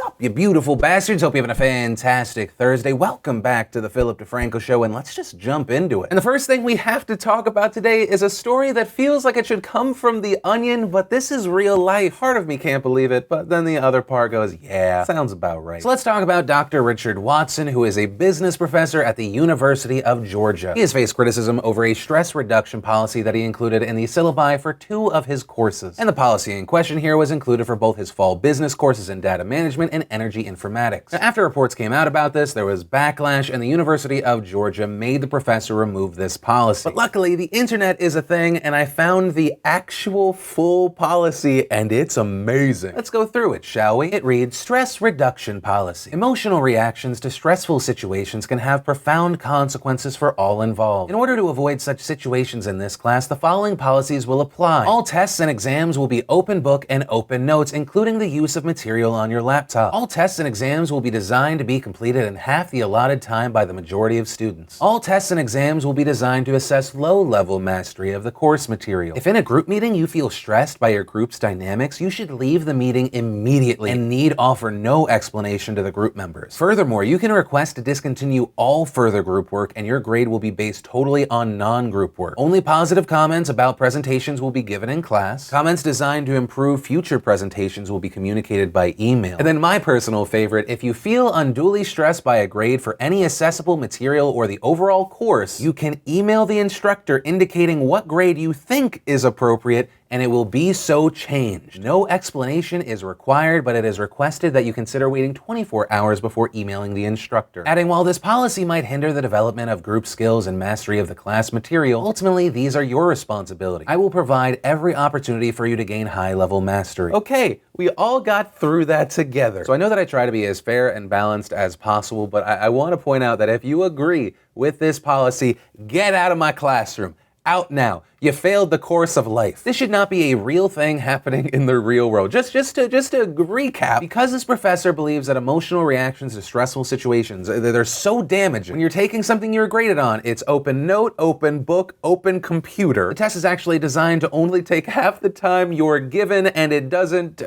up, you beautiful bastards? Hope you're having a fantastic Thursday. Welcome back to the Philip DeFranco Show, and let's just jump into it. And the first thing we have to talk about today is a story that feels like it should come from The Onion, but this is real life. Part of me can't believe it, but then the other part goes, yeah, sounds about right. So let's talk about Dr. Richard Watson, who is a business professor at the University of Georgia. He has faced criticism over a stress reduction policy that he included in the syllabi for 2 of his courses. And the policy in question here was included for both his fall business courses in data management and energy informatics. Now, after reports came out about this, there was backlash, and the University of Georgia made the professor remove this policy. But luckily, the internet is a thing, and I found the actual full policy, and it's amazing. Let's go through it, shall we? It reads, Stress Reduction Policy. Emotional reactions to stressful situations can have profound consequences for all involved. In order to avoid such situations in this class, the following policies will apply. All tests and exams will be open book and open notes, including the use of material on your laptop. All tests and exams will be designed to be completed in half the allotted time by the majority of students. All tests and exams will be designed to assess low-level mastery of the course material. If in a group meeting you feel stressed by your group's dynamics, you should leave the meeting immediately and need offer no explanation to the group members. Furthermore, you can request to discontinue all further group work, and your grade will be based totally on non-group work. Only positive comments about presentations will be given in class. Comments designed to improve future presentations will be communicated by email. And then my personal favorite, if you feel unduly stressed by a grade for any accessible material or the overall course, you can email the instructor indicating what grade you think is appropriate, and it will be so changed. No explanation is required, but it is requested that you consider waiting 24 hours before emailing the instructor. Adding, while this policy might hinder the development of group skills and mastery of the class material, ultimately these are your responsibility. I will provide every opportunity for you to gain high-level mastery. Okay, we all got through that together. So I know that I try to be as fair and balanced as possible, but I want to point out that if you agree with this policy, get out of my classroom. Out now. You failed the course of life. This should not be a real thing happening in the real world. Just to recap, because this professor believes that emotional reactions to stressful situations, they're so damaging. When you're taking something you're graded on, it's open note, open book, open computer. The test is actually designed to only take half the time you're given, and it doesn't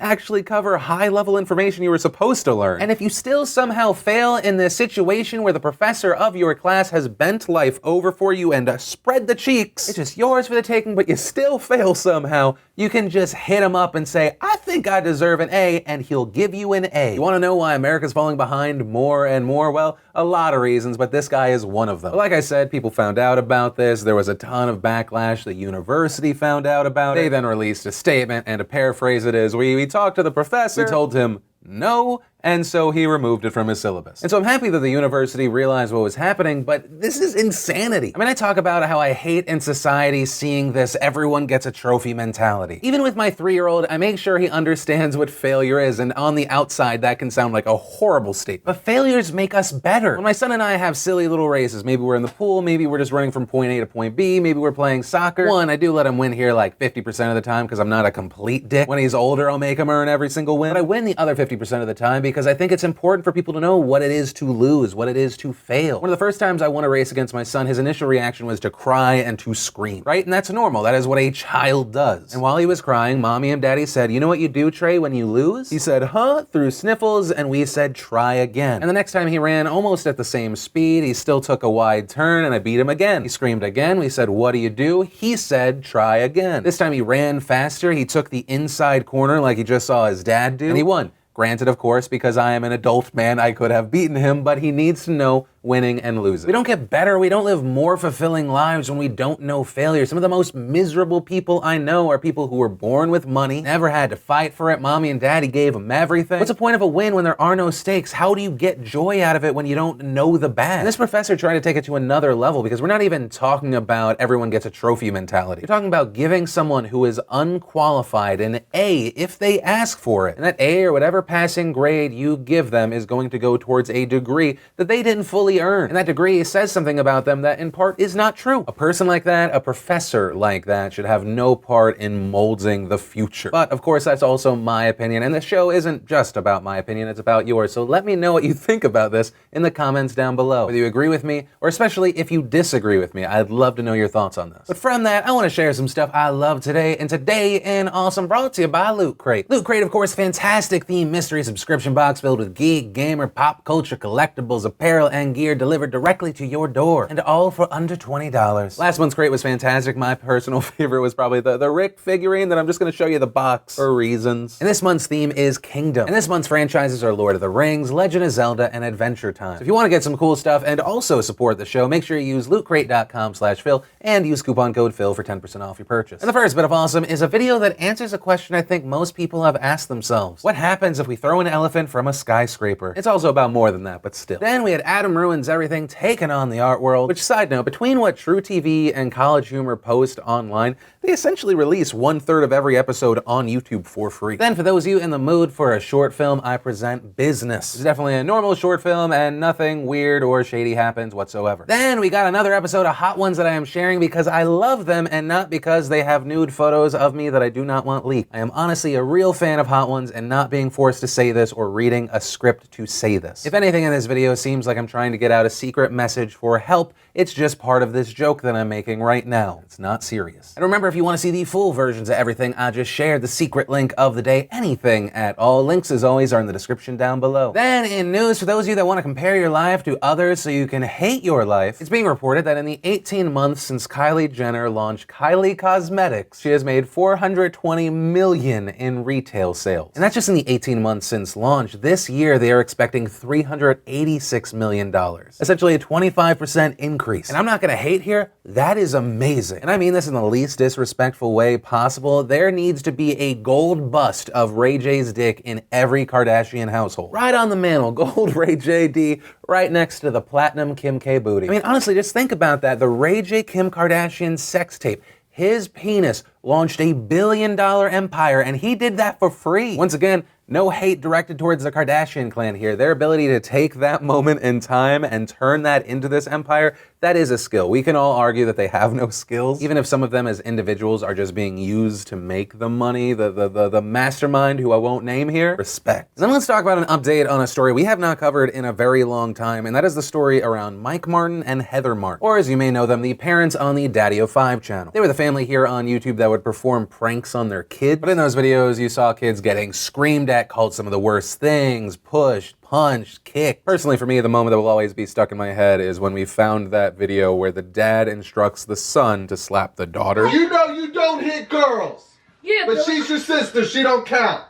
actually cover high-level information you were supposed to learn. And if you still somehow fail in this situation where the professor of your class has bent life over for you and spread the cheeks, it's just yours for the taking, but you still fail somehow, you can just hit him up and say, I think I deserve an A, and he'll give you an A. You want to know why America's falling behind more and more? Well, a lot of reasons, but this guy is one of them. But like I said, people found out about this. There was a ton of backlash. The university found out about it. They then released a statement, and to paraphrase it is, we talked to the professor, we told him no, and so he removed it from his syllabus. And so I'm happy that the university realized what was happening, but this is insanity. I mean, I talk about how I hate in society seeing this everyone gets a trophy mentality. Even with my 3-year-old, I make sure he understands what failure is, and on the outside, that can sound like a horrible statement. But failures make us better. When my son and I have silly little races, maybe we're in the pool, maybe we're just running from point A to point B, maybe we're playing soccer. One, I do let him win here like 50% of the time because I'm not a complete dick. When he's older, I'll make him earn every single win. But I win the other 50% of the time because I think it's important for people to know what it is to lose, what it is to fail. One of the first times I won a race against my son, his initial reaction was to cry and to scream, right? And that's normal. That is what a child does. And while he was crying, mommy and daddy said, you know what you do, Trey, when you lose? He said, huh? Through sniffles, and we said, try again. And the next time he ran almost at the same speed, he still took a wide turn, and I beat him again. He screamed again. We said, what do? He said, try again. This time he ran faster. He took the inside corner like he just saw his dad do, and he won. Granted, of course, because I am an adult man, I could have beaten him, but he needs to know winning and losing. We don't get better, we don't live more fulfilling lives when we don't know failure. Some of the most miserable people I know are people who were born with money, never had to fight for it, mommy and daddy gave them everything. What's the point of a win when there are no stakes? How do you get joy out of it when you don't know the bad? And this professor tried to take it to another level, because we're not even talking about everyone gets a trophy mentality. We're talking about giving someone who is unqualified an A if they ask for it. And that A or whatever passing grade you give them is going to go towards a degree that they didn't fully fully earned. And that degree says something about them that in part is not true. A person like that, a professor like that, should have no part in molding the future. But of course, that's also my opinion, and this show isn't just about my opinion, it's about yours. So let me know what you think about this in the comments down below. Whether you agree with me, or especially if you disagree with me, I'd love to know your thoughts on this. But from that, I want to share some stuff I love today, and today in Awesome brought to you by Loot Crate. Loot Crate, of course, fantastic theme mystery subscription box filled with geek, gamer, pop culture, collectibles, apparel, and gear delivered directly to your door, and all for under $20. Last month's crate was fantastic. My personal favorite was probably the Rick figurine that I'm just gonna show you the box for reasons. And this month's theme is Kingdom. And this month's franchises are Lord of the Rings, Legend of Zelda, and Adventure Time. So if you want to get some cool stuff and also support the show, make sure you use lootcrate.com/Phil and use coupon code Phil for 10% off your purchase. And the first bit of awesome is a video that answers a question I think most people have asked themselves. What happens if we throw an elephant from a skyscraper? It's also about more than that, but still. Then we had Adam Ruins Everything taking on the art world, which, side note, between what truTV and College Humor post online, they essentially release 1/3 of every episode on YouTube for free. Then for those of you in the mood for a short film, I present Business. It's definitely a normal short film and nothing weird or shady happens whatsoever. Then we got another episode of Hot Ones that I am sharing because I love them and not because they have nude photos of me that I do not want leaked. I am honestly a real fan of Hot Ones and not being forced to say this or reading a script to say this. If anything in this video seems like I'm trying to get out a secret message for help, it's just part of this joke that I'm making right now. It's not serious. And remember, if you want to see the full versions of everything I just shared, the secret link of the day, anything at all, links as always are in the description down below. Then in news, for those of you that want to compare your life to others so you can hate your life, it's being reported that in the 18 months since Kylie Jenner launched Kylie Cosmetics, she has made $420 million in retail sales. And that's just in the 18 months since launch. This year, they are expecting $386 million. Essentially a 25% increase. And I'm not gonna hate here, that is amazing. And I mean this in the least disrespectful way possible. There needs to be a gold bust of Ray J's dick in every Kardashian household. Right on the mantle, gold Ray J D, right next to the platinum Kim K booty. I mean, honestly, just think about that. The Ray J Kim Kardashian sex tape. His penis launched $1 billion empire, and he did that for free. Once again, no hate directed towards the Kardashian clan here. Their ability to take that moment in time and turn that into this empire, that is a skill. We can all argue that they have no skills, even if some of them as individuals are just being used to make the money. The mastermind, who I won't name here, respect. Then let's talk about an update on a story we have not covered in a very long time, and that is the story around Mike Martin and Heather Martin, or as you may know them, the parents on the Daddy-O-5 channel. They were the family here on YouTube that would perform pranks on their kids, but in those videos you saw kids getting screamed at, called some of the worst things, pushed, punched, kicked. Personally, for me, the moment that will always be stuck in my head is when we found that video where the dad instructs the son to slap the daughter. You know you don't hit girls. Yeah, but she's your sister. She don't count.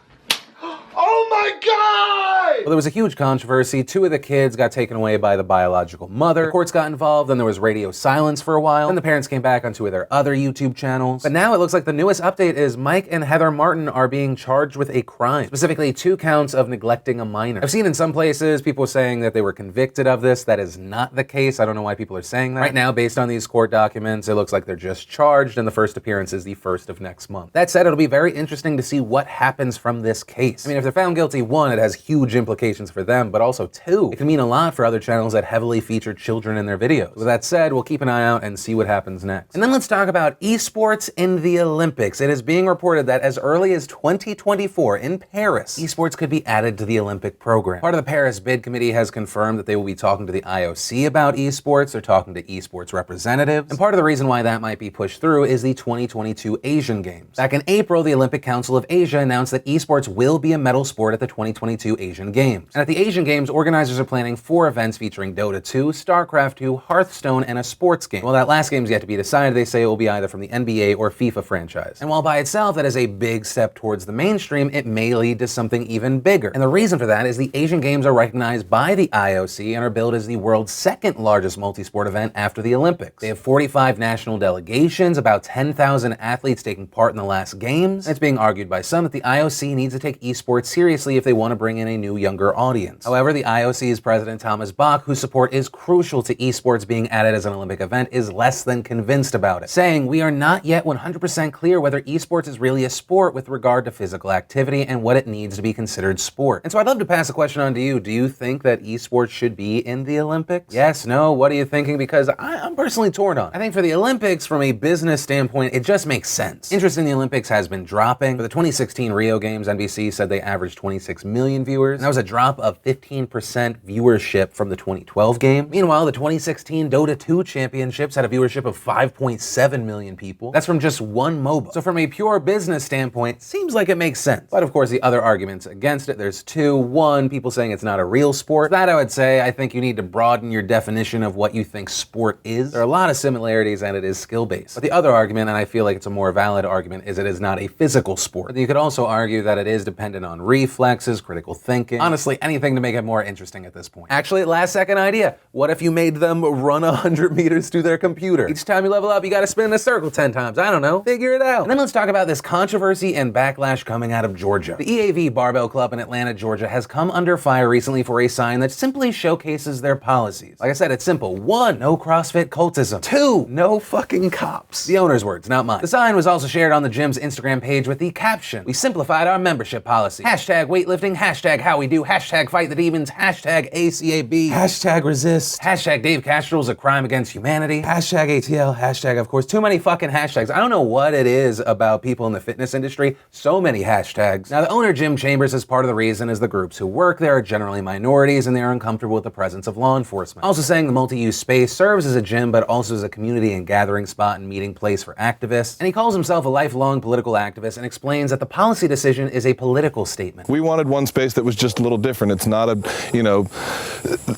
Oh my God! Well, there was a huge controversy. 2 of the kids got taken away by the biological mother. The courts got involved, then there was radio silence for a while. Then the parents came back on 2 of their other YouTube channels. But now it looks like the newest update is Mike and Heather Martin are being charged with a crime, specifically 2 counts of neglecting a minor. I've seen in some places people saying that they were convicted of this. That is not the case. I don't know why people are saying that. Right now, based on these court documents, it looks like they're just charged, and the first appearance is the 1st of next month. That said, it'll be very interesting to see what happens from this case. I mean, if they're found guilty, 1, it has huge implications for them, but also 2, it can mean a lot for other channels that heavily feature children in their videos. With that said, we'll keep an eye out and see what happens next. And then let's talk about esports in the Olympics. It is being reported that as early as 2024 in Paris, esports could be added to the Olympic program. Part of the Paris bid committee has confirmed that they will be talking to the IOC about esports. They're talking to esports representatives. And part of the reason why that might be pushed through is the 2022 Asian Games. Back in April, the Olympic Council of Asia announced that esports will be a medal sport at the 2022 Asian Games. And at the Asian Games, organizers are planning 4 events featuring Dota 2, StarCraft 2, Hearthstone, and a sports game. While that last game's yet to be decided, they say it will be either from the NBA or FIFA franchise. And while by itself that is a big step towards the mainstream, it may lead to something even bigger. And the reason for that is the Asian Games are recognized by the IOC and are billed as the world's 2nd largest multi-sport event after the Olympics. They have 45 national delegations, about 10,000 athletes taking part in the last games. And it's being argued by some that the IOC needs to take esports seriously if they want to bring in a new young younger audience. However, the IOC's president Thomas Bach, whose support is crucial to esports being added as an Olympic event, is less than convinced about it, saying, "We are not yet 100% clear whether esports is really a sport with regard to physical activity and what it needs to be considered sport." And so I'd love to pass a question on to you. Do you think that esports should be in the Olympics? Yes, no, what are you thinking? Because I'm personally torn on. I think for the Olympics, from a business standpoint, it just makes sense. Interest in the Olympics has been dropping. For the 2016 Rio Games, NBC said they averaged 26 million viewers, and that was a drop of 15% viewership from the 2012 game. Meanwhile, the 2016 Dota 2 championships had a viewership of 5.7 million people. That's from just one MOBA. So from a pure business standpoint, seems like it makes sense. But of course, the other arguments against it, there's two. One, people saying it's not a real sport. That I would say, I think you need to broaden your definition of what you think sport is. There are a lot of similarities and it is skill-based. But the other argument, and I feel like it's a more valid argument, is it is not a physical sport. You could also argue that it is dependent on reflexes, critical thinking, honestly, anything to make it more interesting at this point. Actually, last second idea. What if you made them run 100 meters to their computer? Each time you level up, you gotta spin in a circle 10 times. I don't know. Figure it out. And then let's talk about this controversy and backlash coming out of Georgia. The EAV Barbell Club in Atlanta, Georgia has come under fire recently for a sign that simply showcases their policies. Like I said, it's simple. 1, no CrossFit cultism. 2, no fucking cops. The owner's words, not mine. The sign was also shared on the gym's Instagram page with the caption, "We simplified our membership policy. Hashtag weightlifting, hashtag how we do, hashtag fight the demons, hashtag ACAB, hashtag resist, hashtag Dave Castro's a crime against humanity, hashtag ATL, hashtag of course, too many fucking hashtags." I don't know what it is about people in the fitness industry, so many hashtags. Now the owner, Jim Chambers, says part of the reason is the groups who work there are generally minorities and they are uncomfortable with the presence of law enforcement. Also saying the multi-use space serves as a gym but also as a community and gathering spot and meeting place for activists. And he calls himself a lifelong political activist and explains that the policy decision is a political statement. We wanted one space that was just a little different. It's not a,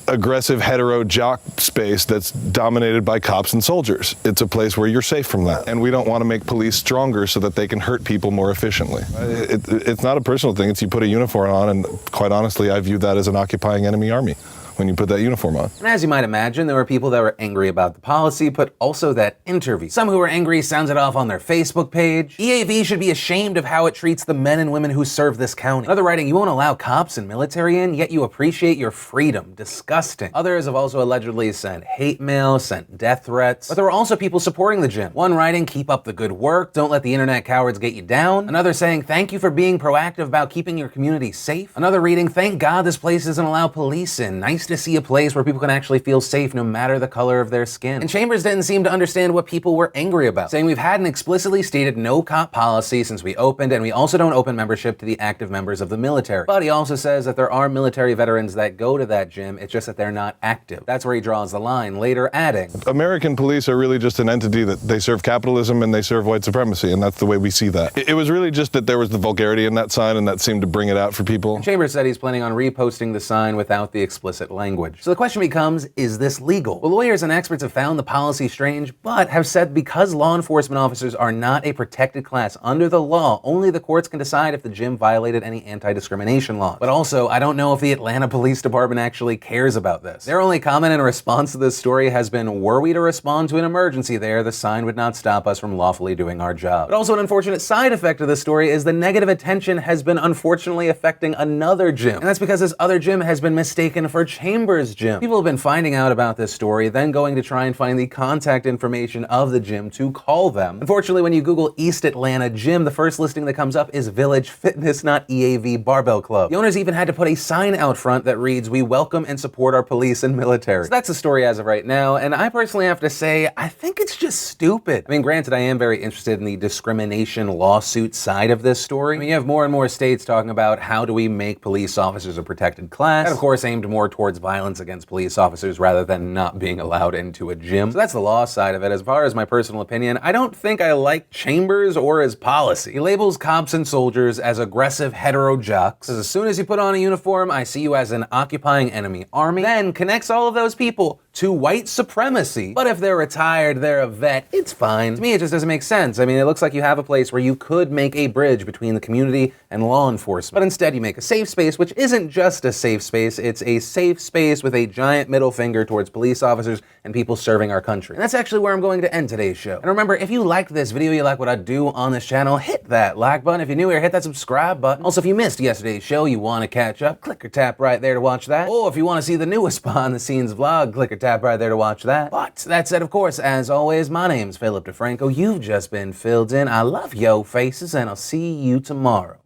aggressive hetero jock space that's dominated by cops and soldiers. It's a place where you're safe from that. And we don't want to make police stronger so that they can hurt people more efficiently. It's not a personal thing. It's you put a uniform on, and quite honestly, I view that as an occupying enemy army when you put that uniform on. And as you might imagine, there were people that were angry about the policy, but also that interview. Some who were angry sounded off on their Facebook page. EAV should be ashamed of how it treats the men and women who serve this county. Another writing, "You won't allow cops and military in, yet you appreciate your freedom. Disgusting." Others have also allegedly sent hate mail, sent death threats. But there were also people supporting the gym. One writing, "Keep up the good work. Don't let the internet cowards get you down." Another saying, "Thank you for being proactive about keeping your community safe." Another reading, "Thank God this place doesn't allow police in. Nice to see a place where people can actually feel safe no matter the color of their skin." And Chambers didn't seem to understand what people were angry about, saying, "We've had an explicitly stated no cop policy since we opened, and we also don't open membership to the active members of the military." But he also says that there are military veterans that go to that gym, it's just that they're not active. That's where he draws the line, later adding, "American police are really just an entity that they serve capitalism and they serve white supremacy, and that's the way we see that." It was really just that there was the vulgarity in that sign, and that seemed to bring it out for people. And Chambers said he's planning on reposting the sign without the explicit language. So the question becomes, is this legal? Well, lawyers and experts have found the policy strange, but have said because law enforcement officers are not a protected class under the law, only the courts can decide if the gym violated any anti-discrimination law. But also, I don't know if the Atlanta Police Department actually cares about this. Their only comment in response to this story has been, "Were we to respond to an emergency there, the sign would not stop us from lawfully doing our job." But also an unfortunate side effect of this story is the negative attention has been unfortunately affecting another gym. And that's because this other gym has been mistaken for Chambers' gym. People have been finding out about this story, then going to try and find the contact information of the gym to call them. Unfortunately, when you Google East Atlanta Gym, the first listing that comes up is Village Fitness, not EAV Barbell Club. The owners even had to put a sign out front that reads, "We welcome and support our police and military." So that's the story as of right now, and I personally have to say, I think it's just stupid. I mean, granted, I am very interested in the discrimination lawsuit side of this story. I mean, you have more and more states talking about how do we make police officers a protected class, and of course aimed more towards violence against police officers rather than not being allowed into a gym. So that's the law side of it. As far as my personal opinion, I don't think I like Chambers or his policy. He labels cops and soldiers as aggressive hetero jocks, says as soon as you put on a uniform, I see you as an occupying enemy army, then connects all of those people to white supremacy. But if they're retired, they're a vet, it's fine. To me, it just doesn't make sense. I mean, it looks like you have a place where you could make a bridge between the community and law enforcement. But instead, you make a safe space, which isn't just a safe space, it's a safe space with a giant middle finger towards police officers and people serving our country. And that's actually where I'm going to end today's show. And remember, if you liked this video, you like what I do on this channel, hit that like button. If you're new here, hit that subscribe button. Also, if you missed yesterday's show, you want to catch up, click or tap right there to watch that. Or if you want to see the newest behind the scenes vlog, click or tap right there to watch that. But that said, of course, as always, my name's Philip DeFranco. You've just been filled in. I love yo faces, and I'll see you tomorrow.